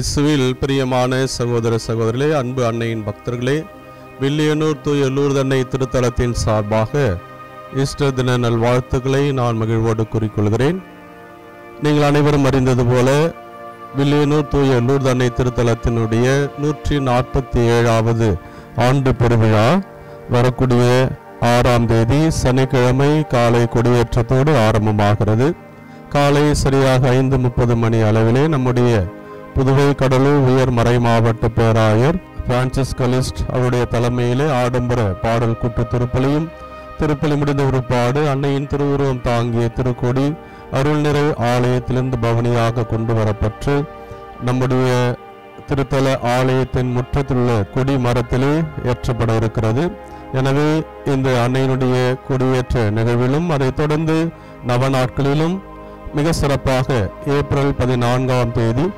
இயேசுவில் பிரியமான சகோதர சகோதரிகளே, அன்பு அன்னையின் பக்தர்களே, வில்லியனூர் தூய லூர்து அன்னை திருத்தலத்தின் சார்பாக ஈஸ்டர் தின நல்வாழ்த்துக்களை நான் மகிழ்வோடு கூறிக்கொள்கிறேன். நீங்கள் அனைவரும் அறிந்தது போல வில்லியனூர் தூய லூர்து அன்னை திருத்தலத்தினுடைய 147வது ஆண்டு பெருவிழா வரக்கூடிய 6ஆம் தேதி சனிக்கிழமை காலை கொடியேற்றத்தோடு ஆரம்பமாகிறது. காலை சரியாக 5:30 மணி அளவிலே நம்முடைய புதுவை கடலூர் உயர் மறை மாவட்ட பேராயர் பிரான்சிஸ் கலிஸ்ட் அவருடைய தலைமையிலே ஆடம்பர பாடல் கூட்டு திருப்பலி முடிந்த ஒருபாடு அன்னையின் திருவுருவம் தாங்கிய திருக்கொடி அருள்நிறை ஆலயத்திலிருந்து பவனியாக கொண்டு வரப்பட்டு நம்முடைய திருத்தல ஆலயத்தின் முற்றத்திலுள்ள கொடி மரத்திலே ஏற்றப்பட இருக்கிறது. எனவே இந்த அன்னையினுடைய கொடியேற்ற நிகழ்விலும் அதைத் தொடர்ந்து நவநாட்களிலும் மிக சிறப்பாக ஏப்ரல் 14ஆம் தேதி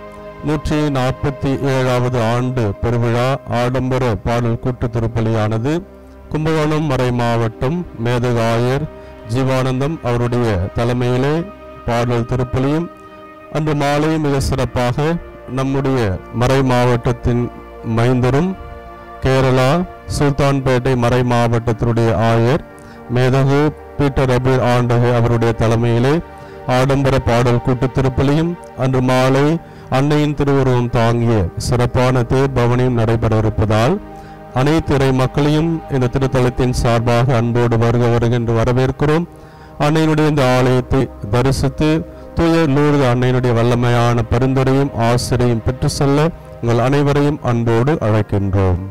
147வது ஆண்டு பெருவிழா ஆடம்பர பாடல் கூட்டு திருப்பலியானது கும்பகோணம் மறை மாவட்டம் மேதக ஆயர் ஜீவானந்தம் அவருடைய தலைமையிலே பாடல் திருப்பலியும் அன்று மாலை மிக சிறப்பாக நம்முடைய மறை மாவட்டத்தின் மைந்தரும் கேரளா சுல்தான்பேட்டை மறை மாவட்டத்தினுடைய ஆயர் மேதகு பீட்டர் அபீர் ஆண்டகை அவருடைய தலைமையிலே ஆடம்பர பாடல் கூட்டு திருப்பலியும் அன்று மாலை அன்னையின் திருவுருவம் தாங்கிய சிறப்பான தேர் பவனியும் நடைபெற இருப்பதால் அனைத்து இறை மக்களையும் இந்த திருத்தலத்தின் சார்பாக அன்போடு வருகின்ற வரவேற்கிறோம். அன்னையினுடைய இந்த ஆலயத்தை தரிசித்து தூய லூர்து அன்னையினுடைய வல்லமையான பரிந்துரையும் ஆசிரியையும் பெற்று செல்ல உங்கள் அனைவரையும் அன்போடு அழைக்கின்றோம்.